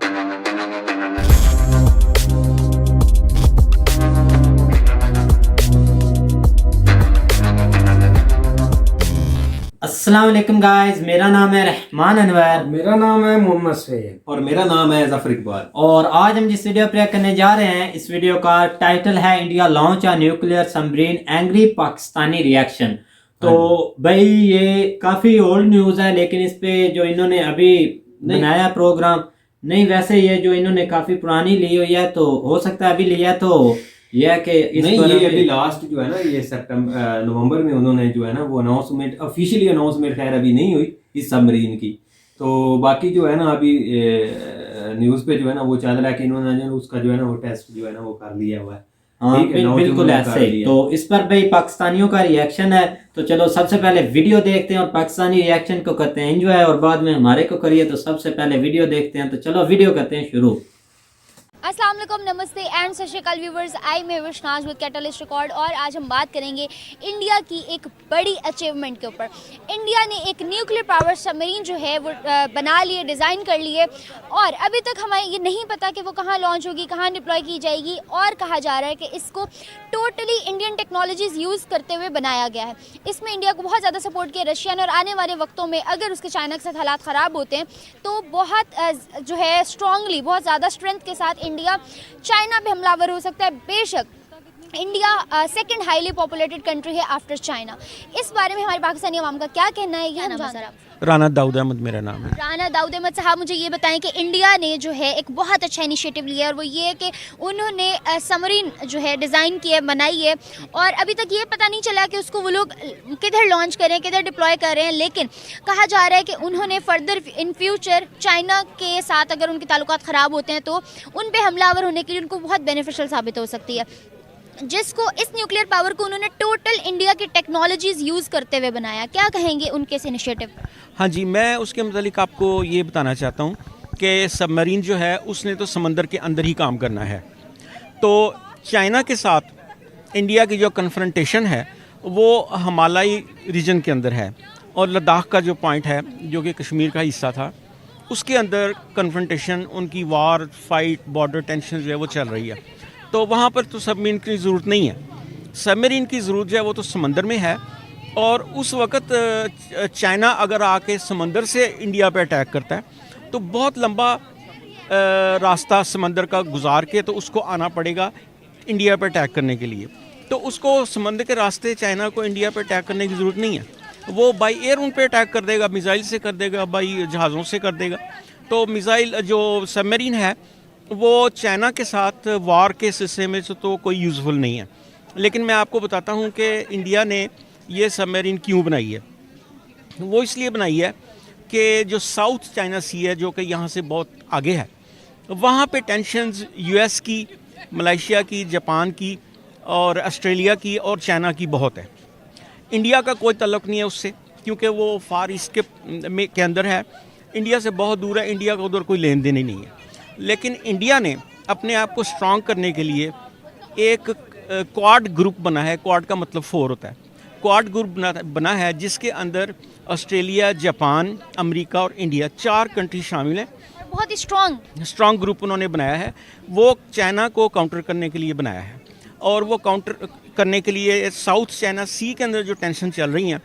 अस्सलाम वालेकुम गाइस, मेरा नाम है रहमान अनवर। मेरा नाम है मोहम्मद सैयद और मेरा नाम है जफर इकबाल। और आज हम जिस वीडियो प्ले करने जा रहे हैं, इस वीडियो का टाइटल है India launch a nuclear submarine angry Pakistani reaction. तो भाई ये काफ़ी ओल्ड न्यूज़ है, लेकिन इस पे जो इन्होंने अभी बनाया प्रोग्राम नहीं, वैसे ये जो इन्होंने काफ़ी पुरानी ली हुई है, तो हो सकता है अभी लिया तो यह है कि इस नहीं, पर ये अभी लास्ट जो है ना, ये सितंबर नवंबर में उन्होंने जो है ना वो अनाउंसमेंट, ऑफिशियली अनाउंसमेंट खैर अभी नहीं हुई इस सबमरीन की। तो बाकी जो है ना अभी न्यूज़ पे जो है ना वो चल रहा है कि इन्होंने उसका जो है ना वो टेस्ट जो है ना वो कर लिया हुआ है। हाँ, बिल्कुल ऐसे ही। तो इस पर भाई पाकिस्तानियों का रिएक्शन है, तो चलो सबसे पहले वीडियो देखते हैं और पाकिस्तानी रिएक्शन को करते हैं एंजॉय, और बाद में हमारे को करिए। तो सबसे पहले वीडियो देखते हैं, तो चलो वीडियो करते हैं शुरू। अस्सलाम वालेकुम, नमस्ते एंड सत श्री अकाल व्यूवर्स, आई मैं विश्वनाथ विद कैटलिस्ट रिकॉर्ड। और आज हम बात करेंगे इंडिया की एक बड़ी अचीवमेंट के ऊपर। इंडिया ने एक न्यूक्लियर पावर सबमरीन जो है वो बना लिए, डिज़ाइन कर लिए, और अभी तक हमें ये नहीं पता कि वो कहाँ लॉन्च होगी, कहाँ डिप्लॉय की जाएगी। और कहा जा रहा है कि इसको टोटली इंडियन टेक्नोलॉजीज़ यूज़ करते हुए बनाया गया है। इसमें इंडिया को बहुत ज़्यादा सपोर्ट किया रशिया ने, और आने वाले वक्तों में अगर उसके चाइना के साथ हालात ख़राब होते हैं तो बहुत जो है स्ट्रांगली, बहुत ज़्यादा स्ट्रेंथ के साथ इंडिया चाइना पे हमलावर हो सकता है। बेशक India second highly populated country है आफ्टर चाइना। इस बारे में हमारे पाकिस्तानी अवाम का क्या कहना है, ये हम जानते हैं। राना दाऊद अहमद मेरा नाम है। राना दाऊद अहमद साहब, मुझे ये बताएं कि इंडिया ने जो है एक बहुत अच्छा इनिशिएटिव लिया है, और वो ये है कि उन्होंने सबमरीन जो है डिज़ाइन की है, बनाई है, और अभी तक ये पता नहीं चला कि उसको वो लोग किधर लॉन्च करें, किधर डिप्लॉय कर रहे हैं। लेकिन कहा जा रहा है कि उन्होंने फर्दर इन फ्यूचर चाइना के साथ अगर उनके ताल्लुकात ख़राब होते हैं तो उन पर हमलावर होने के लिए उनको बहुत बेनिफिशियल साबित हो सकती है। जिसको इस न्यूक्लियर पावर को उन्होंने टोटल इंडिया की टेक्नोलॉजीज़ यूज़ करते हुए बनाया। क्या कहेंगे उनके इस इनिशिएटिव? हाँ जी, मैं उसके मतलब आपको ये बताना चाहता हूँ कि सबमरीन जो है उसने तो समंदर के अंदर ही काम करना है। तो चाइना के साथ इंडिया की जो कन्फ्रंटेशन है वो हिमालयी रीजन के अंदर है, और लद्दाख का जो पॉइंट है जो कि कश्मीर का हिस्सा था, उसके अंदर कन्फ्रंटेशन, उनकी वार फाइट, बॉर्डर टेंशन जो है वो चल रही है। तो वहाँ पर तो सबमरीन की ज़रूरत नहीं है। सबमरीन की ज़रूरत जो है वो तो समंदर में है, और उस वक़्त चाइना अगर आके समंदर से इंडिया पे अटैक करता है तो बहुत लंबा रास्ता समंदर का गुजार के तो उसको आना पड़ेगा इंडिया पे अटैक करने के लिए। तो उसको समंदर के रास्ते चाइना को इंडिया पे अटैक करने की ज़रूरत नहीं है। वो बाई एयर उन पे अटैक कर देगा, मिसाइल से कर देगा, बाई जहाज़ों से कर देगा। तो मिसाइल जो सबमरीन है वो चाइना के साथ वार के सिलसिले में तो कोई यूज़फुल नहीं है। लेकिन मैं आपको बताता हूँ कि इंडिया ने ये सबमरीन क्यों बनाई है। वो इसलिए बनाई है कि जो साउथ चाइना सी है, जो कि यहाँ से बहुत आगे है, वहाँ पे टेंशन्स यूएस की, मलेशिया की, जापान की और ऑस्ट्रेलिया की और चाइना की बहुत है। इंडिया का कोई तल्लुक़ नहीं है उससे, क्योंकि वो फार ईस्ट के अंदर है, इंडिया से बहुत दूर है, इंडिया का उधर कोई लेन देन ही नहीं है। लेकिन इंडिया ने अपने आप को स्ट्रॉन्ग करने के लिए एक क्वाड ग्रुप बना है। क्वाड का मतलब 4 होता है। क्वाड ग्रुप बना है जिसके अंदर ऑस्ट्रेलिया, जापान, अमेरिका और इंडिया 4 कंट्री शामिल हैं। बहुत ही स्ट्रॉन्ग ग्रुप उन्होंने बनाया है। वो चाइना को काउंटर करने के लिए बनाया है, और वो काउंटर करने के लिए साउथ चाइना सी के अंदर जो टेंशन चल रही हैं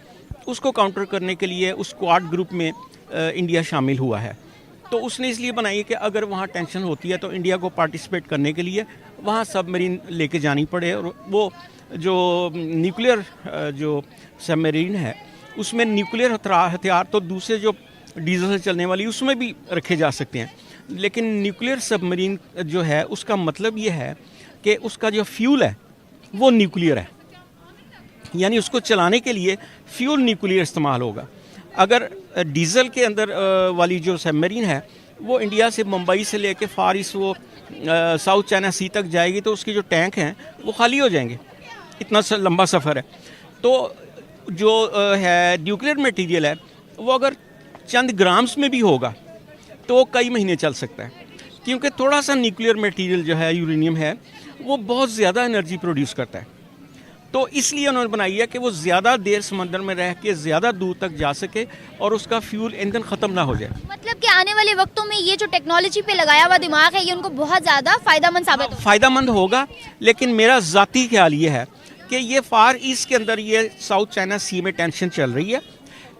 उसको काउंटर करने के लिए उस क्वाड ग्रुप में इंडिया शामिल हुआ है। तो उसने इसलिए बनाई है कि अगर वहाँ टेंशन होती है तो इंडिया को पार्टिसिपेट करने के लिए वहाँ सबमरीन लेके जानी पड़े, और वो जो न्यूक्लियर जो सबमरीन है उसमें न्यूक्लियर हथियार तो दूसरे जो डीजल से चलने वाली उसमें भी रखे जा सकते हैं। लेकिन न्यूक्लियर सबमरीन जो है उसका मतलब ये है कि उसका जो फ्यूल है वो न्यूक्लियर है, यानी उसको चलाने के लिए फ्यूल न्यूक्लियर इस्तेमाल होगा। अगर डीज़ल के अंदर वाली जो सबमरीन है वो इंडिया से, मुंबई से लेके फार ईस्ट वो साउथ चाइना सी तक जाएगी तो उसके जो टैंक हैं वो खाली हो जाएंगे, इतना लंबा सफ़र है। तो जो है न्यूक्लियर मटेरियल है वो अगर चंद ग्राम्स में भी होगा तो कई महीने चल सकता है, क्योंकि थोड़ा सा न्यूक्लियर मटेरियल जो है, यूरेनियम है, वो बहुत ज़्यादा एनर्जी प्रोड्यूस करता है। तो इसलिए उन्होंने बनाई है कि वो ज़्यादा देर समंदर में रह के ज़्यादा दूर तक जा सके और उसका फ्यूल ईंधन ख़त्म ना हो जाए। मतलब कि आने वाले वक्तों में ये जो टेक्नोलॉजी पे लगाया हुआ दिमाग है ये उनको बहुत ज़्यादा फ़ायदेमंद साबित होगा। फ़ायदेमंद होगा, लेकिन मेरा ज़ाती ख्याल ये है कि ये फार ईस्ट के अंदर ये साउथ चाइना सी में टेंशन चल रही है,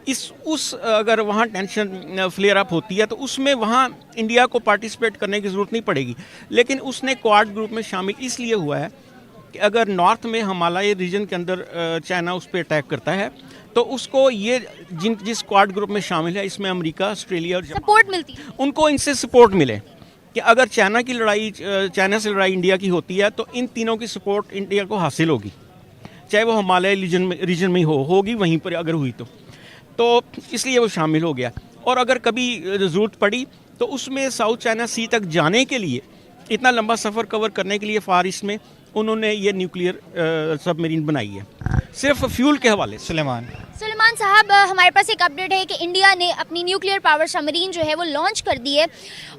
अगर वहाँ टेंशन फ्लेयर अप होती है तो उसमें वहाँ इंडिया को पार्टिसिपेट करने की ज़रूरत नहीं पड़ेगी। लेकिन उसने क्वाड ग्रुप में शामिल इसलिए हुआ है कि अगर नॉर्थ में हिमालय रीजन के अंदर चाइना उस पर अटैक करता है तो उसको ये जिस क्वाड ग्रुप में शामिल है, इसमें अमेरिका, ऑस्ट्रेलिया और सपोर्ट मिलती है, उनको इनसे सपोर्ट मिले कि अगर चाइना से लड़ाई इंडिया की होती है तो इन तीनों की सपोर्ट इंडिया को हासिल होगी, चाहे वो हिमालय रीजन में होगी वहीं पर अगर हुई तो इसलिए वो शामिल हो गया। और अगर कभी ज़रूरत पड़ी तो उसमें साउथ चाइना सी तक जाने के लिए, इतना लंबा सफ़र कवर करने के लिए फार ईस्ट में उन्होंने ये न्यूक्लियर सबमरीन बनाई है, सिर्फ फ्यूल के हवाले से। सुलेमान साहब, हमारे पास एक अपडेट है कि इंडिया ने अपनी न्यूक्लियर पावर सबमरीन जो है वो लॉन्च कर दी है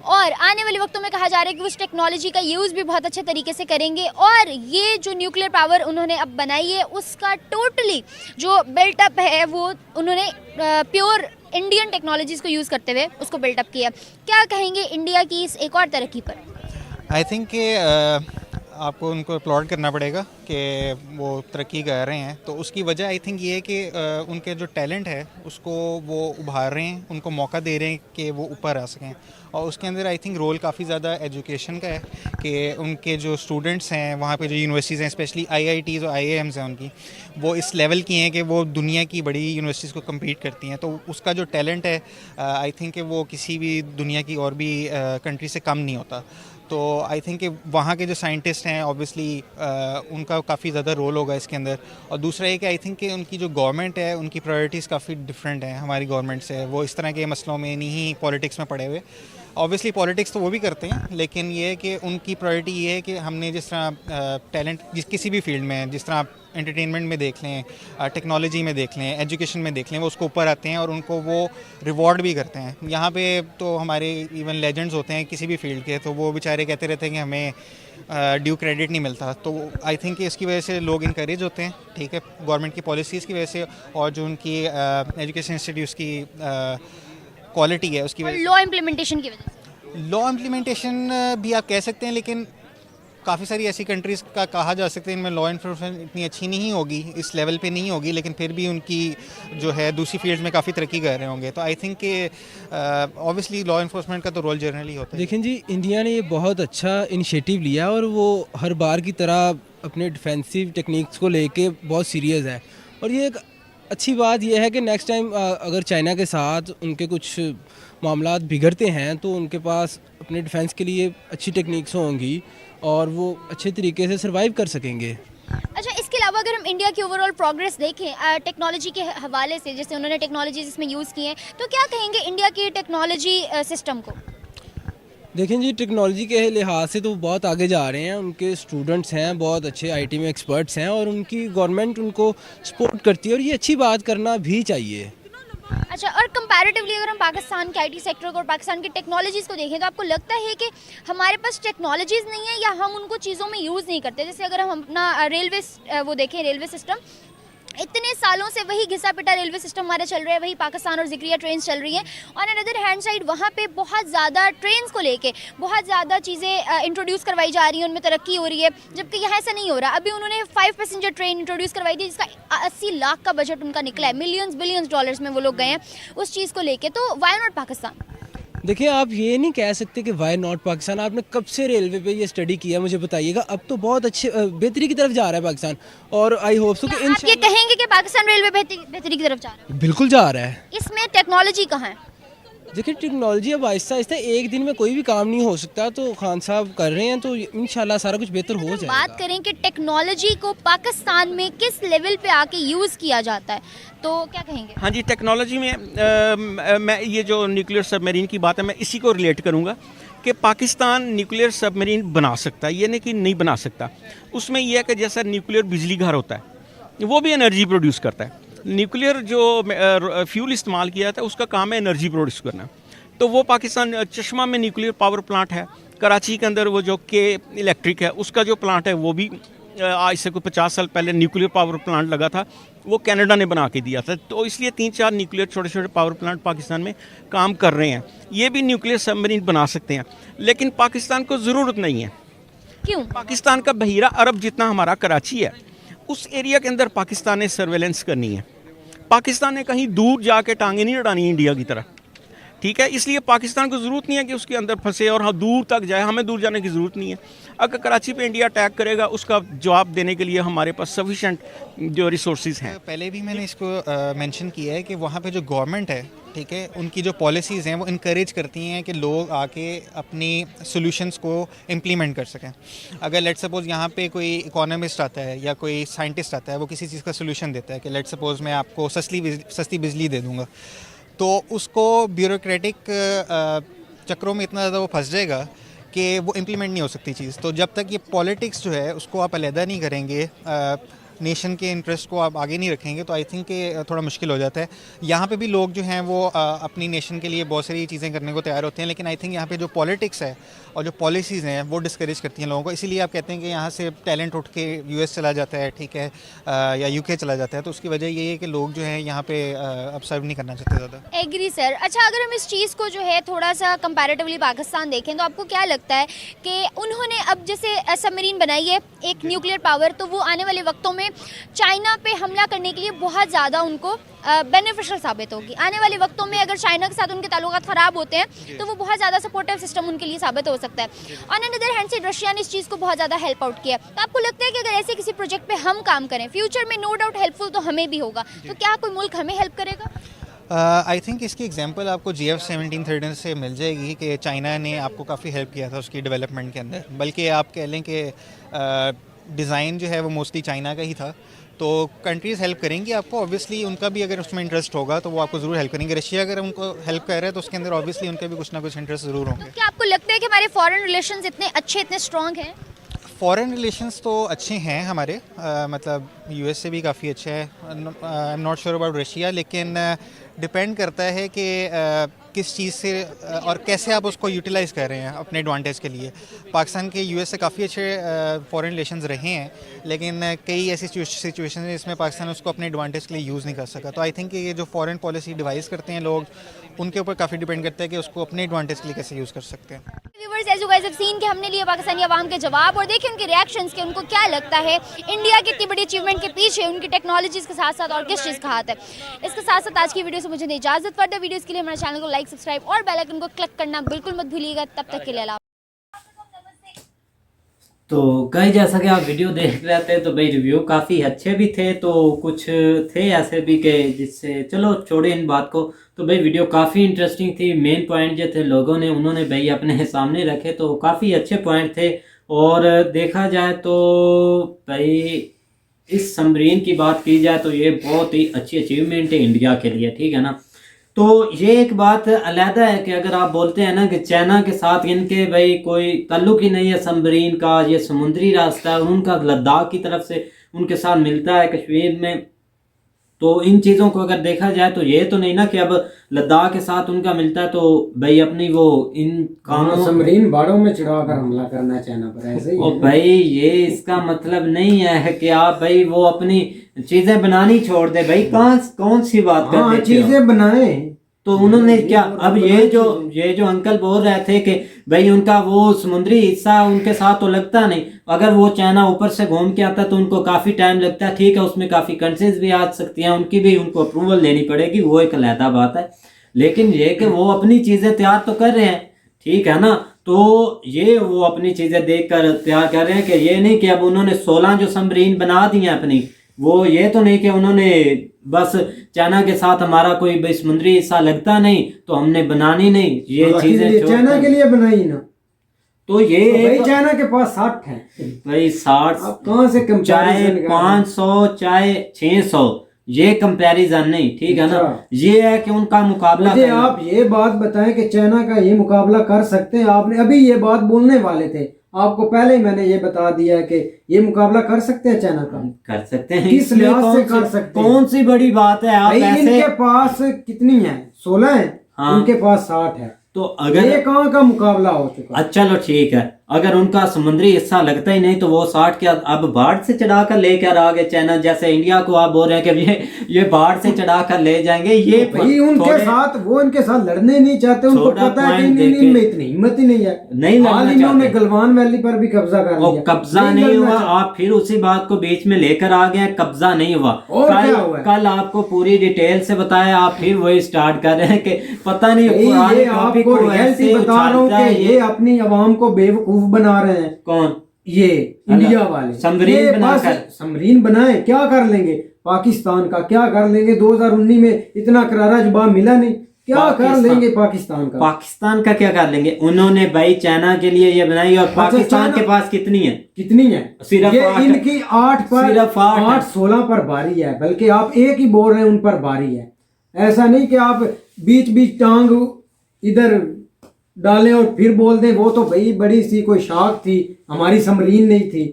और आने वाले वक्तों में कहा जा रहा है कि उस टेक्नोलॉजी का यूज़ भी बहुत अच्छे तरीके से करेंगे और ये जो न्यूक्लियर पावर उन्होंने अब बनाई है उसका टोटली जो बिल्टअप है वो उन्होंने प्योर इंडियन टेक्नोलॉजीज़ को यूज़ करते हुए उसको बिल्टअप किया। क्या कहेंगे इंडिया की इस एक और तरक्की पर? आई थिंक कि आपको उनको अपलॉड करना पड़ेगा कि वो तरक्की कर रहे हैं। तो उसकी वजह आई थिंक ये है कि उनके जो टैलेंट है उसको वो उभार रहे हैं, उनको मौका दे रहे हैं कि वो ऊपर आ सकें। और उसके अंदर आई थिंक रोल काफ़ी ज़्यादा एजुकेशन का है कि उनके जो स्टूडेंट्स हैं वहाँ पे जो यूनिवर्सिटीज़ हैं, स्पेशली IITs और IIMs हैं उनकी, वो इस लेवल की हैं कि वो दुनिया की बड़ी यूनिवर्सिटीज़ को कम्पीट करती हैं। तो उसका जो टैलेंट है आई थिंक कि वो किसी भी दुनिया की और भी कंट्री से कम नहीं होता। तो आई थिंक कि वहाँ के जो साइंटिस्ट हैं ऑब्वियसली उनका काफ़ी ज़्यादा रोल होगा इसके अंदर। और दूसरा ये कि आई थिंक कि उनकी जो गवर्नमेंट है उनकी प्रायोरिटीज़ काफ़ी डिफरेंट हैं हमारी गवर्नमेंट से। वो इस तरह के मसलों में नहीं पॉलिटिक्स में पड़े हुए। ऑब्वियसली पॉलिटिक्स तो वो भी करते हैं, लेकिन ये है कि उनकी प्रायोरिटी ये है कि हमने जिस तरह टैलेंट किसी भी फील्ड में, जिस तरह आप एंटरटेनमेंट में देख लें, टेक्नोलॉजी में देख लें, एजुकेशन में देख लें, वो उसको ऊपर आते हैं और उनको वो रिवॉर्ड भी करते हैं। यहाँ पे तो हमारे इवन लेजेंड्स होते हैं किसी भी फील्ड के, तो वो बेचारे कहते रहते हैं कि हमें ड्यू क्रेडिट नहीं मिलता। तो आई थिंक कि इसकी वजह से लोग इनकरेज होते हैं, ठीक है, गवर्नमेंट की पॉलिसीज़ की वजह से और जो उनकी एजुकेशन इंस्टीट्यूट्स की क्वालिटी है उसकी वजह से। लॉ इम्प्लीमेंटेशन की वजह से, लॉ इम्प्लीमेंटेशन भी आप कह सकते हैं, लेकिन काफ़ी सारी ऐसी कंट्रीज़ का कहा जा सकता है इनमें लॉ इन्फोर्समेंट इतनी अच्छी नहीं होगी, इस लेवल पे नहीं होगी, लेकिन फिर भी उनकी जो है दूसरी फील्ड में काफ़ी तरक्की कर रहे होंगे। तो आई थिंक कि ऑब्वियसली लॉ इन्फोर्समेंट का तो रोल जनरली होता है। देखें जी, इंडिया ने ये बहुत अच्छा इनिशिएटिव लिया और वो हर बार की तरह अपने डिफेंसिव टेक्निक्स को लेके बहुत सीरियस है। और ये एक अच्छी बात यह है कि नेक्स्ट टाइम अगर चाइना के साथ उनके कुछ मामलात बिगड़ते हैं तो उनके पास अपने डिफेंस के लिए अच्छी टेक्निक्स होंगी और वो अच्छे तरीके से सर्वाइव कर सकेंगे। अच्छा, इसके अलावा अगर हम इंडिया की ओवरऑल प्रोग्रेस देखें टेक्नोलॉजी के हवाले से, जैसे उन्होंने टेक्नोलॉजीज इसमें यूज़ की हैं, तो क्या कहेंगे इंडिया की टेक्नोलॉजी सिस्टम को? देखें जी, टेक्नोलॉजी के लिहाज से तो बहुत आगे जा रहे हैं, उनके स्टूडेंट्स हैं बहुत अच्छे, IT में एक्सपर्ट्स हैं और उनकी गवर्नमेंट उनको सपोर्ट करती है और ये अच्छी बात करना भी चाहिए। अच्छा, और कंपैरेटिवली अगर हम पाकिस्तान के IT सेक्टर को और पाकिस्तान की टेक्नोलॉजीज़ को देखें तो आपको लगता है कि हमारे पास टेक्नोलॉजीज़ नहीं है या हम उनको चीज़ों में यूज़ नहीं करते? जैसे अगर हम अपना वो देखें, रेलवे सिस्टम, इतने सालों से वही घिसा पिटा रेलवे सिस्टम हमारा चल रहा है, वही पाकिस्तान और जिक्रिया ट्रेन चल रही हैं। ऑन अनदर हैंड साइड वहाँ पे बहुत ज़्यादा ट्रेन्स को लेके बहुत ज़्यादा चीज़ें इंट्रोड्यूस करवाई जा रही हैं, उनमें तरक्की हो रही है, जबकि यहाँ ऐसा नहीं हो रहा। अभी उन्होंने 5 पैसेंजर ट्रेन इंट्रोड्यूस करवाई थी जिसका 80 लाख का बजट उनका निकला है, मिलियंस बिलियंस डॉलर्स में वो लोग गए हैं उस चीज़ को लेके। तो वाई नॉट पाकिस्तान? देखिए, आप ये नहीं कह सकते कि वाई नॉट पाकिस्तान। आपने कब से रेलवे पे ये स्टडी किया मुझे बताइएगा। अब तो बहुत अच्छे बेहतरी की तरफ जा रहा है पाकिस्तान और आई होप सो कि आप ये कहेंगे कि पाकिस्तान रेलवे बेहतरी की तरफ जा रहा है? बिल्कुल जा रहा है। इसमें टेक्नोलॉजी कहाँ है? देखिए, टेक्नोलॉजी अब आहिस्ता आहिस्ता, एक दिन में कोई भी काम नहीं हो सकता, तो खान साहब कर रहे हैं तो इंशाल्लाह सारा कुछ बेहतर हो जाएगा। बात करें कि टेक्नोलॉजी को पाकिस्तान में किस लेवल पे आके यूज़ किया जाता है, तो क्या कहेंगे? हाँ जी, टेक्नोलॉजी में मैं ये जो न्यूक्लियर सबमरीन की बात है मैं इसी को रिलेट करूँगा कि पाकिस्तान न्यूक्लियर सबमरीन बना सकता है, ये नहीं कि नहीं बना सकता। उसमें यह है कि जैसा न्यूक्लियर बिजली घर होता है वो भी एनर्जी प्रोड्यूस करता है। न्यूक्लियर जो फ्यूल इस्तेमाल किया था उसका काम है एनर्जी प्रोड्यूस करना। तो वो पाकिस्तान चश्मा में न्यूक्लियर पावर प्लांट है, कराची के अंदर वो जो के इलेक्ट्रिक है उसका जो प्लांट है वो भी आज से कोई 50 साल पहले न्यूक्लियर पावर प्लांट लगा था, वो कनाडा ने बना के दिया था। तो इसलिए 3-4 न्यूक्लियर छोटे छोटे पावर प्लांट पाकिस्तान में काम कर रहे हैं। ये भी न्यूक्लियर सबमरीन बना सकते हैं, लेकिन पाकिस्तान को ज़रूरत नहीं है। क्यों? पाकिस्तान का बहीरा अरब जितना हमारा कराची है, उस एरिया के अंदर पाकिस्तान ने सर्वेलेंस करनी है। पाकिस्तान ने कहीं दूर जाके टांगे नहीं अड़ानी इंडिया की तरह, ठीक है। इसलिए पाकिस्तान को ज़रूरत नहीं है कि उसके अंदर फंसे और हाँ दूर तक जाए, हमें दूर जाने की ज़रूरत नहीं है। अगर कराची पे इंडिया अटैक करेगा, उसका जवाब देने के लिए हमारे पास सफिशेंट जो रिसोर्सेज हैं। पहले भी मैंने इसको मेंशन किया है कि वहाँ पे जो गवर्नमेंट है, ठीक है, उनकी जो पॉलिसीज़ हैं वो इनकरेज करती हैं कि लोग आके अपनी सॉल्यूशंस को इम्प्लीमेंट कर सकें। अगर लेट सपोज़ यहाँ पे कोई इकोनॉमिस्ट आता है या कोई साइंटिस्ट आता है, वो किसी चीज़ का सॉल्यूशन देता है कि लेट सपोज़ मैं आपको सस्ती बिजली दे दूँगा, तो उसको ब्यूरोक्रेटिक चक्रों में इतना ज़्यादा वो फंस जाएगा कि वो इम्प्लीमेंट नहीं हो सकती चीज़। तो जब तक ये पॉलिटिक्स जो है उसको आप अलहदा नहीं करेंगे, नेशन के इंटरेस्ट को आप आगे नहीं रखेंगे, तो आई थिंक कि थोड़ा मुश्किल हो जाता है। यहाँ पे भी लोग जो हैं वो अपनी नेशन के लिए बहुत सारी चीज़ें करने को तैयार होते हैं, लेकिन आई थिंक यहाँ पे जो पॉलिटिक्स है और जो पॉलिसीज़ हैं वो डिस्करेज करती हैं लोगों को। इसीलिए आप कहते हैं कि यहाँ से टैलेंट उठ के यूएस चला जाता है, ठीक है, या यूके चला जाता है। तो उसकी वजह ये है कि लोग जो हैं यहाँ पे अब सर्व नहीं करना चाहते ज़्यादा। Agree sir. अच्छा, अगर हम इस चीज़ को जो है थोड़ा सा कंपैरेटिवली पाकिस्तान देखें, तो आपको क्या लगता है कि उन्होंने अब जैसे सबमरीन बनाई है एक न्यूक्लियर पावर, तो वो आने वाले वक्तों में चाइना पे हमला करने के लिए बहुत ज़्यादा उनको बेनिफिशियल साबित होगी? आने वाले वक्तों में अगर चाइना के साथ उनके ताल्लुकात ख़राब होते हैं तो वो बहुत ज़्यादा सपोर्टिव सिस्टम उनके लिए साबित हो सकता है। ऑन अनदर हैंड से रशिया ने इस चीज़ को बहुत ज़्यादा हेल्प आउट किया। तो आपको लगता है कि अगर ऐसे किसी प्रोजेक्ट पे हम काम करें, फ्यूचर में नो डाउट हेल्पफुल तो हमें भी होगा, तो क्या कोई मुल्क हमें हेल्प करेगा? आई थिंक इसकी एग्जांपल आपको GF-17 से मिल जाएगी कि चाइना ने आपको काफ़ी हेल्प किया था उसकी डेवलपमेंट के अंदर। बल्कि आप कह लें कि डिज़ाइन जो है वो मोस्टली चाइना का ही था। तो कंट्रीज़ हेल्प करेंगी आपको, ऑब्वियसली उनका भी अगर उसमें इंटरेस्ट होगा तो वो आपको ज़रूर हेल्प करेंगे। रशिया अगर उनको हेल्प कर रहा है तो उसके अंदर ऑब्वियसली उनके भी कुछ ना कुछ इंटरेस्ट ज़रूर होंगे। तो क्या आपको लगता है कि हमारे फॉरेन रिलेशंस इतने अच्छे, इतने स्ट्रॉन्ग हैं? फ़ॉरेन रिलेशंस तो अच्छे हैं हमारे, मतलब यूएस से भी काफ़ी अच्छे है। I am not sure about Russia, लेकिन डिपेंड करता है कि किस चीज़ से और कैसे आप उसको यूटिलाइज़ कर रहे हैं अपने एडवांटेज के लिए। पाकिस्तान के यूएस से काफ़ी अच्छे फ़ॉरेन रिलेशंस रहे हैं, लेकिन कई ऐसी सिचुएशन है जिसमें पाकिस्तान उसको अपने एडवांटेज के लिए यूज़ नहीं कर सका। तो आई थिंक ये जो फ़ॉरेन पॉलिसी डिवाइस करते हैं लोग, उनके ऊपर काफ़ी डिपेंड करता है कि उसको अपने एडवांटेज के लिए कैसे यूज़ कर सकते हैं। Viewers, as you guys have seen कि हमने लिए पाकिस्तानी अवाम के जवाब और देखिए उनके रिएक्शंस के, उनको क्या लगता है इंडिया की इतनी बड़ी अचीवमेंट के पीछे उनकी टेक्नोलॉजीज़ के साथ साथ और किस चीज़ का हाथ है। इसके साथ साथ आज की वीडियो से मुझे इजाज़त। फर्दर वीडियोज़ के लिए हमारे चैनल को लाइक, सब्सक्राइब और बेल आइकन को क्लिक करना बिल्कुल मत भूलिएगा। तब तक के लिए अल्लाह। तो कई जैसा कि आप वीडियो देख रहे थे तो भाई रिव्यू काफ़ी अच्छे भी थे, तो कुछ थे ऐसे भी कि जिससे चलो छोड़े इन बात को। तो भाई वीडियो काफ़ी इंटरेस्टिंग थी। मेन पॉइंट जो थे लोगों ने उन्होंने भाई अपने सामने रखे, तो काफ़ी अच्छे पॉइंट थे। और देखा जाए तो भाई इस सबमरीन की बात की जाए तो ये बहुत ही अच्छी अचीवमेंट है इंडिया के लिए, ठीक है ना। तो ये एक बात अलहदा है कि अगर आप बोलते हैं ना कि चाइना के साथ इनके भाई कोई ताल्लुक ही नहीं है सबमरीन का, ये समुद्री रास्ता है उनका, लद्दाख की तरफ से उनके साथ मिलता है कश्मीर में। तो इन चीज़ों को अगर देखा जाए तो ये तो नहीं ना कि अब लद्दाख के साथ उनका मिलता है तो भाई अपनी वो इन कामों सबमरीन बाड़ों में चढ़ाकर हमला करना चाइना पर, ऐसे ही और भाई ये इसका मतलब नहीं है कि आप भाई वो अपनी चीजें बनानी छोड़ दे। भाई कौन सी बात कर देते हो? चीजें बनाए तो उन्होंने क्या, अब ये जो अंकल बोल रहे थे कि भाई उनका वो समुद्री हिस्सा उनके साथ तो लगता नहीं, अगर वो चाइना ऊपर से घूम के आता तो उनको काफ़ी टाइम लगता है, ठीक है, उसमें काफ़ी कंट्रीज भी आ सकती हैं, उनकी भी उनको अप्रूवल लेनी पड़ेगी, वो एक अलहदा बात है। लेकिन ये कि वो अपनी चीज़ें तैयार तो कर रहे हैं, ठीक है ना। तो ये वो अपनी चीज़ें देख कर तैयार कर रहे हैं कि ये नहीं कि अब उन्होंने 16 जो सबमरीन बना दी हैं अपनी, वो ये तो नहीं कि उन्होंने बस चाइना के साथ हमारा कोई भाई समुद्री हिस्सा लगता नहीं तो हमने बनानी नहीं, ये चीजें चाइना के लिए बनाई ना। तो ये तो भाई चाइना के पास 60 है भाई 60 कहाँ से कम, चाहे 500 चाहे 600, ये कंपैरिजन नहीं, ठीक है ना। ये है कि उनका मुकाबला मुझे आप ये बात बताएं कि चाइना का ये मुकाबला कर सकते हैं? आपने अभी ये बात बोलने वाले थे, आपको पहले ही मैंने ये बता दिया कि ये मुकाबला कर सकते हैं चाइना का। कर सकते हैं, किस लिहाज से कर सकते हैं? कौन सी बड़ी बात है? आप ऐसे इनके पास कितनी है? 16 है, हाँ। उनके पास 60 है, तो अगर ये कहाँ का मुकाबला हो चुका? अच्छा चलो ठीक है, अगर उनका समुद्री हिस्सा लगता ही नहीं तो वो 60 के अब बाढ़ से चढ़ाकर लेकर आ गए चाइना। जैसे इंडिया को आप बोल रहे हैं कि ये बाढ़ से चढ़ाकर ले जाएंगे, ये भाई उनके साथ वो इनके साथ लड़ने नहीं चाहते, उनको पता है कि इनमें इतनी हिम्मत ही नहीं है। नहीं हाल ही में उन्होंने गलवान वैली पर भी कब्जा कर लिया। कब्जा नहीं हुआ, आप फिर उसी बात को बीच में लेकर आ गए, कब्जा नहीं हुआ। और क्या हुआ? कल आपको पूरी डिटेल से बताया, आप फिर वही स्टार्ट कर रहे हैं कि पता नहीं ये आपको रियलिटी बता रहा हूँ कि ये अपनी आवाम को बेवकूफ बना रहे हैं। कौन? ये इंडिया वाले समरीन बनाकर। समरीन बनाए, क्या कर लेंगे पाकिस्तान का, क्या कर लेंगे? 2019 में इतना करारा जवाब मिला नहीं, क्या कर लेंगे पाकिस्तान का? पाकिस्तान का क्या कर लेंगे? उन्होंने भाई चाइना के लिए ये बनाई, और पाकिस्तान के पास कितनी है? सिर्फ ये इनकी 8-16 पर भारी है, बल्कि आप एक ही बोल रहे हैं उन पर भारी है। ऐसा नहीं कि आप बीच बीच टांग इधर डालें और फिर बोल दें वो तो भाई बड़ी सी कोई शाख थी, हमारी समरीन नहीं थी।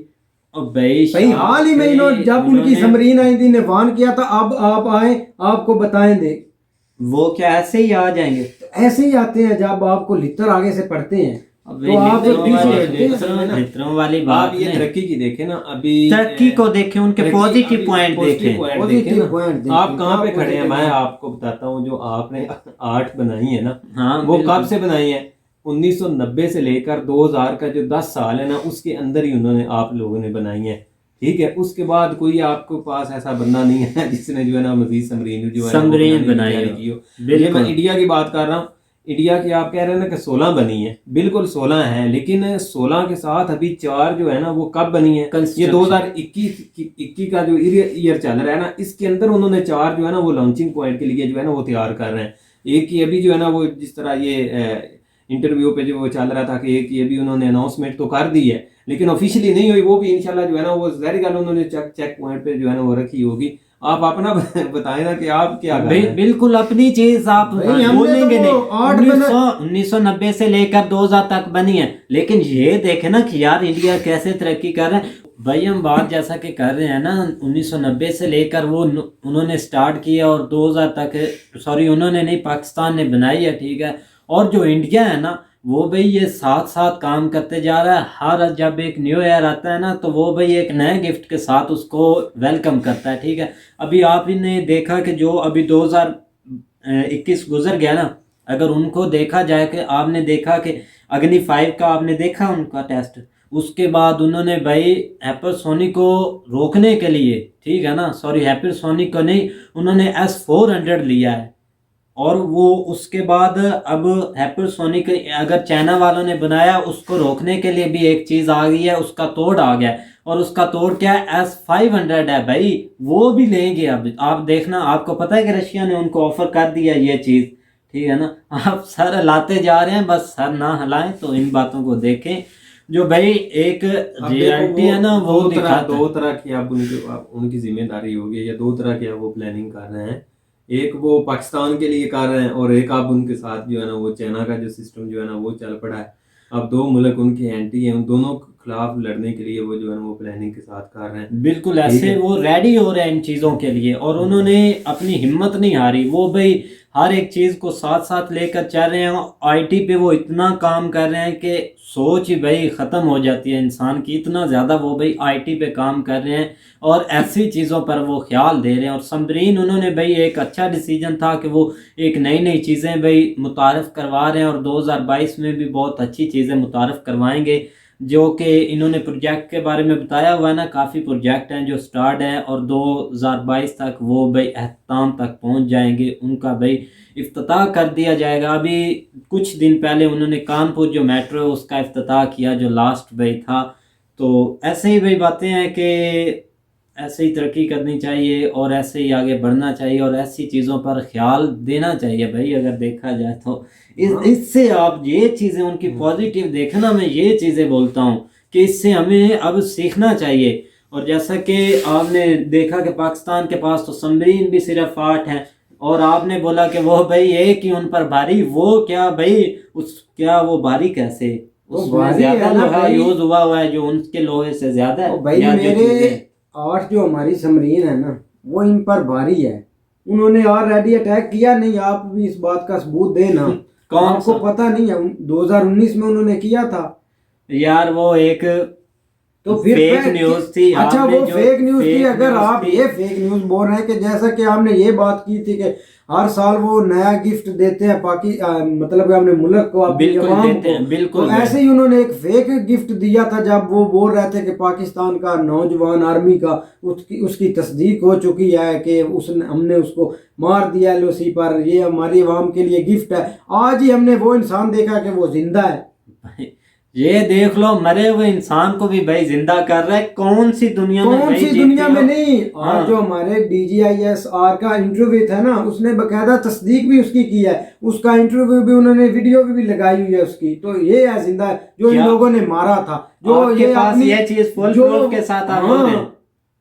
भाई हाल ही में इन्होंने जब उनकी समरीन आई थी, ने वार्न किया था, अब आप आए आपको बताएं दे। वो क्या ऐसे ही आ जाएंगे? ऐसे ही आते हैं जब आपको लिटर आगे से पढ़ते हैं तो आप मित्रों वाली बात। आप ये तरक्की की देखें ना, अभी तरक्की को देखें, उनके पॉजिटिव पॉइंट देखें। आप कहाँ पे खड़े हैं, मैं आपको बताता हूँ। जो आपने 8 बनाई है ना, हाँ, वो कब से बनाई है? 1990 से लेकर 2000 का जो 10 साल है ना, उसके अंदर ही उन्होंने आप लोगों ने बनाई है, ठीक है। उसके बाद कोई आपको पास ऐसा बंदा नहीं है जिसने जो है ना मजीद समरीन जो है समरीन बनाई हो। ये मैं इंडिया की बात कर रहा हूँ। इंडिया की आप कह रहे हैं ना कि 16 बनी है, बिल्कुल 16 है, लेकिन 16 के साथ अभी 4 जो है ना वो कब बनी है? ये 2021 का जो ईयर चल रहा है ना, इसके अंदर उन्होंने 4 जो है ना वो लॉन्चिंग पॉइंट के लिए जो है ना वो तैयार कर रहे हैं। एक ही अभी जो है ना वो जिस तरह ये इंटरव्यू पे जो वो चल रहा था कि एक ही अभी उन्होंने अनाउंसमेंट तो कर दी है, लेकिन ऑफिशियली नहीं हुई। वो भी इंशाल्लाह जो है ना वो ज़ाहिर गल उन्होंने चेक पॉइंट पे जो है ना वो रखी होगी। आप अपना बताएं ना कि आप क्या कर रहे हैं। बिल्कुल अपनी चीज आप बोलेंगे नहीं। 1990 से लेकर 2000 तक बनी है, लेकिन ये देखे ना कि यार इंडिया कैसे तरक्की कर रहा है। भाई हम बात जैसा कि कर रहे हैं ना, 1990 से लेकर वो उन्होंने स्टार्ट किया और 2000 तक, सॉरी उन्होंने नहीं, पाकिस्तान ने बनाई है, ठीक है। और जो इंडिया है ना वो भाई ये साथ साथ काम करते जा रहा है। हर जब एक न्यू ईयर आता है ना तो वो भाई एक नए गिफ्ट के साथ उसको वेलकम करता है, ठीक है। अभी आपने देखा कि जो अभी 2021 गुजर गया ना, अगर उनको देखा जाए कि आपने देखा कि अग्नि 5 का आपने देखा उनका टेस्ट, उसके बाद उन्होंने भाई हाइपरसोनिक को रोकने के लिए, ठीक है ना, सॉरी हाइपरसोनिक को नहीं, उन्होंने S-400 लिया है। और वो उसके बाद अब हाइपरसोनिक अगर चाइना वालों ने बनाया, उसको रोकने के लिए भी एक चीज़ आ गई है, उसका तोड़ आ गया है। और उसका तोड़ क्या है? S-500 है भाई, वो भी लेंगे। अब आप देखना, आपको पता है कि रशिया ने उनको ऑफर कर दिया ये चीज़, ठीक है ना। आप सर हिलाते जा रहे हैं, बस सर ना हिलाएं। तो इन बातों को देखें, जो भाई एक रियलिटी है ना वो दिखाता है। 2 तरह की आप उनकी जिम्मेदारी होगी, या 2 तरह की वो प्लानिंग कर रहे हैं। एक वो पाकिस्तान के लिए कर रहे हैं, और एक आप उनके साथ जो है ना वो चाइना का जो सिस्टम जो है ना वो चल पड़ा है। अब 2 मुल्क उनके एंटी हैं, उन दोनों के खिलाफ लड़ने के लिए वो जो है ना वो प्लानिंग के साथ कर रहे हैं। बिल्कुल ऐसे वो रेडी हो रहे हैं इन चीज़ों के लिए, और उन्होंने अपनी हिम्मत नहीं हारी। वो भाई हर एक चीज़ को साथ साथ लेकर चल रहे हैं। आईटी पे वो इतना काम कर रहे हैं कि सोच ही भाई ख़त्म हो जाती है इंसान की, इतना ज़्यादा वो भाई आईटी पे काम कर रहे हैं और ऐसी चीज़ों पर वो ख्याल दे रहे हैं। और समरीन उन्होंने भाई एक अच्छा डिसीजन था कि वो एक नई नई चीज़ें भाई मुतारफ़ करवा रहे हैं, और 2022 में भी बहुत अच्छी चीज़ें मुतारफ़ करवाएंगे। जो कि इन्होंने प्रोजेक्ट के बारे में बताया हुआ है ना, काफ़ी प्रोजेक्ट हैं जो स्टार्ट हैं, और 2022 तक वो भाई अख्ताम तक पहुंच जाएंगे। उनका भाई इफ्तिताह कर दिया जाएगा। अभी कुछ दिन पहले उन्होंने कानपुर जो मेट्रो है उसका इफ्तिताह किया, जो लास्ट भाई था। तो ऐसे ही भाई बातें हैं कि ऐसे ही तरक्की करनी चाहिए और ऐसे ही आगे बढ़ना चाहिए, और ऐसी चीज़ों पर ख्याल देना चाहिए भाई। अगर देखा जाए तो इससे आप ये चीज़ें उनकी पॉजिटिव देखना, मैं ये चीज़ें बोलता हूँ कि इससे हमें अब सीखना चाहिए। और जैसा कि आपने देखा कि पाकिस्तान के पास तो समरीन भी सिर्फ 8 हैं, और आपने बोला कि वो भाई एक ही उन पर भारी, वो क्या भाई क्या वो भारी कैसे, उसमें ज़्यादा लोहा यूज हुआ है जो उनके लोहे से ज़्यादा है भाई। मेरे 8 जो हमारी समरीन है ना वो इन पर भारी है। उन्होंने ऑलरेडी अटैक किया नहीं, आप भी इस बात का सबूत देना। आपको पता नहीं है 2019 में उन्होंने किया था, यार वो एक तो फिर फेक न्यूज थी। अच्छा आपने वो जो फेक न्यूज थी। फेक अगर न्यूज आप थी। ये फेक न्यूज बोल रहे हैं कि जैसा कि आपने ये बात की थी कि हर साल वो नया गिफ्ट देते हैं मतलब कि अपने मुल्क को, अपनी बिल्कुल अवाम देते को, हैं, बिल्कुल तो ऐसे ही उन्होंने एक फेक गिफ्ट दिया था जब वो बोल रहे थे कि पाकिस्तान का नौजवान आर्मी का उसकी तस्दीक हो चुकी है कि उसने हमने उसको मार दिया एलओसी पर, ये हमारी अवाम के लिए गिफ्ट है। आज ही हमने वो इंसान देखा कि वो जिंदा है। ये देख लो, मरे हुए इंसान को भी भाई जिंदा कर रहा है। कौन सी दुनिया में कौन भाई सी जीते दुनिया में हो? नहीं। हाँ। आज जो हमारे DGISR का इंटरव्यू था ना, उसने बकायदा तस्दीक भी उसकी की है, उसका इंटरव्यू भी उन्होंने वीडियो भी लगाई हुई है उसकी। तो ये है जिंदा है जो इन क्या? लोगों ने मारा था। जो आपके ये पास अपनी ये चीज फुल जो प्रूफ के साथ आप बोल रहे हैं?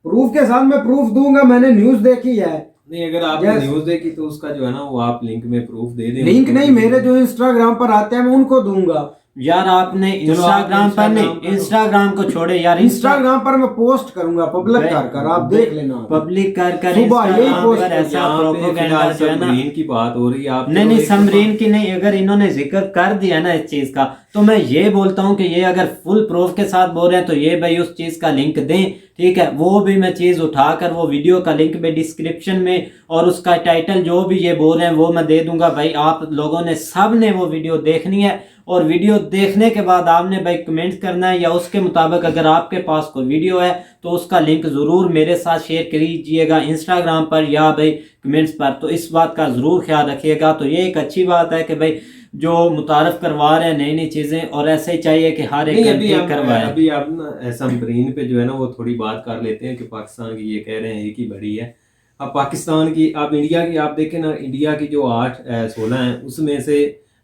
प्रूफ के साथ मैं प्रूफ दूंगा, मैंने न्यूज देखी है। नहीं, अगर आपने न्यूज देखी तो उसका जो है ना वो आप लिंक में प्रूफ दे दें। लिंक नहीं, मेरे जो इंस्टाग्राम पर आते हैं मैं उनको दूंगा। यार आपने चलो इंस्टाग्राम पर नहीं, इंस्टाग्राम को छोड़े यार, इंस्टाग्राम पर मैं पोस्ट करूंगा पब्लिक कर आप देख लेना। पब्लिक कर सुबह यही इंस्टाग्राम पोस्ट पर ऐसा यहाँ पे प्रोपेगेंडा फिलहाल जो है ना। सबरीन की बात हो रही है। आप नहीं चलो नहीं, एक समरीन की नहीं, अगर इन्होंने जिक्र कर दिया ना इस चीज का, तो मैं ये बोलता हूँ कि ये अगर फुल प्रूफ के साथ बोल रहे हैं तो ये भाई उस चीज का लिंक दें, ठीक है। वो भी मैं चीज उठाकर वो वीडियो का लिंक में डिस्क्रिप्शन में और उसका टाइटल जो भी ये बोल रहे हैं वो मैं दे दूंगा। भाई आप लोगों ने सब ने वो वीडियो देखनी है, और वीडियो देखने के बाद आपने भाई कमेंट करना है, या उसके मुताबिक अगर आपके पास कोई वीडियो है तो उसका लिंक ज़रूर मेरे साथ शेयर कीजिएगा इंस्टाग्राम पर या भाई कमेंट्स पर। तो इस बात का ज़रूर ख्याल रखिएगा। तो ये एक अच्छी बात है कि भाई जो मुतारफ करवा रहे हैं नई नई चीज़ें, और ऐसे ही चाहिए कि हर एक करवाए। अभी आप ना समरीन पे जो है ना वो थोड़ी बात कर लेते हैं कि पाकिस्तान की ये कह रहे हैं एक ही बड़ी है। अब पाकिस्तान की, आप इंडिया की आप देखें ना, इंडिया की जो 8-16 हैं उसमें से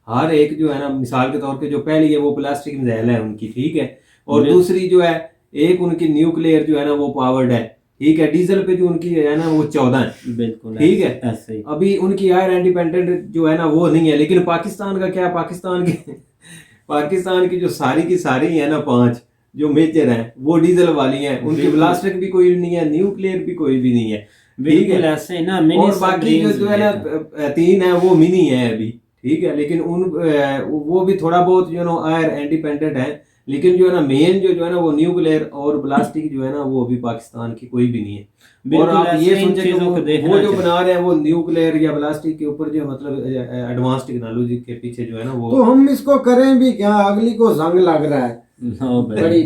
हर एक जो है ना, मिसाल के तौर पे जो पहली है वो प्लास्टिक मिसाइल है उनकी, ठीक है। और दूसरी जो है एक उनकी न्यूक्लियर जो है ना वो पावर्ड है, ठीक है। डीजल पे जो उनकी है ना वो 14 है, बिल्कुल ठीक है। ऐसे ही अभी उनकी एयर इंडिपेंडेंट जो है ना वो नहीं है। लेकिन पाकिस्तान का क्या, पाकिस्तान की जो सारी की सारी है ना 5 जो मेजर हैं वो डीजल वाली हैं। उनकी प्लास्टिक भी कोई नहीं है, न्यूक्लियर भी कोई भी नहीं है, ठीक है। ऐसे ना। और बाकी जो है ना 3 है वो मिनी है अभी, ठीक है। लेकिन वो भी थोड़ा बहुत जो है ना एयर इंडिपेंडेंट है। लेकिन जो है ना मेन जो है ना वो न्यूक्लियर और प्लास्टिक जो है ना वो अभी पाकिस्तान की कोई भी नहीं है। और आप ये सोचे कि वो जो बना रहे हैं वो न्यूक्लियर या प्लास्टिक के ऊपर जो मतलब एडवांस टेक्नोलॉजी के पीछे जो है ना वो, तो हम इसको करें भी क्या, अगली को जंग लग रहा है बड़ी।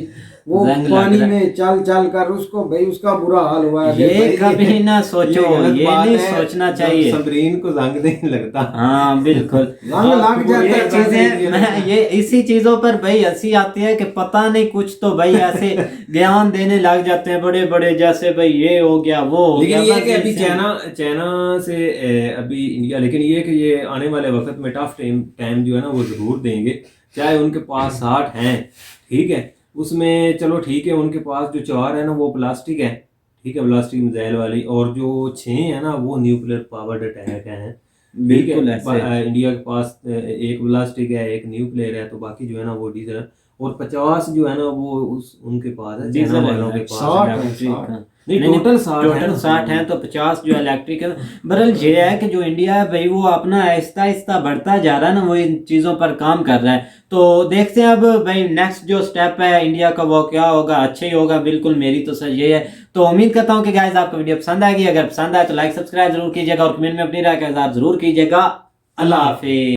वो पानी में चल चल कर उसको भाई उसका बुरा हाल हुआ है। ये कभी ना सोचो, ये नहीं सोचना चाहिए। सबरीन को जंग नहीं लगता। हाँ बिल्कुल, जंग लग जाता है। चीजें ये इसी चीजों पर भाई हंसी आती है कि पता नहीं कुछ तो भाई ऐसे ज्ञान देने लग जाते हैं बड़े बड़े, जैसे भाई ये हो गया वो हो गया। लेकिन ये कि अभी चाइना से अभी इंडिया, लेकिन ये कि ये आने वाले वक्त में टफ टाइम जो है ना वो जरूर देंगे। चाहे उनके पास 60 हैं, ठीक है, उसमें चलो ठीक है उनके पास जो 4 है ना वो प्लास्टिक है, ठीक है, प्लास्टिक मिसाइल वाली, और जो 6 है ना वो न्यूक्लियर पावर्ड अटैक है, बिल्कुल। इंडिया के पास एक प्लास्टिक है, एक न्यूक्लियर है, तो बाकी जो है ना वो डीजल, और 50 जो है ना वो उनके पास है, चाइना वालों के पास नहीं, टोटल 60 हैं तो 50 जो इलेक्ट्रिक है। बहरहाल ये है कि जो इंडिया है भाई वो अपना आहिस्ता आहिस्ता बढ़ता जा रहा है ना, वो इन चीज़ों पर काम कर रहा है। तो देखते हैं अब भाई नेक्स्ट जो स्टेप है इंडिया का वो क्या होगा, अच्छा ही होगा। बिल्कुल मेरी तो सर ये है। तो उम्मीद करता हूँ कि गाइस आपको वीडियो पसंद आएगी। अगर पसंद आए तो लाइक सब्सक्राइब जरूर कीजिएगा और कमेंट में अपनी राय का इज़हार जरूर कीजिएगा। अल्लाह हाफिज़।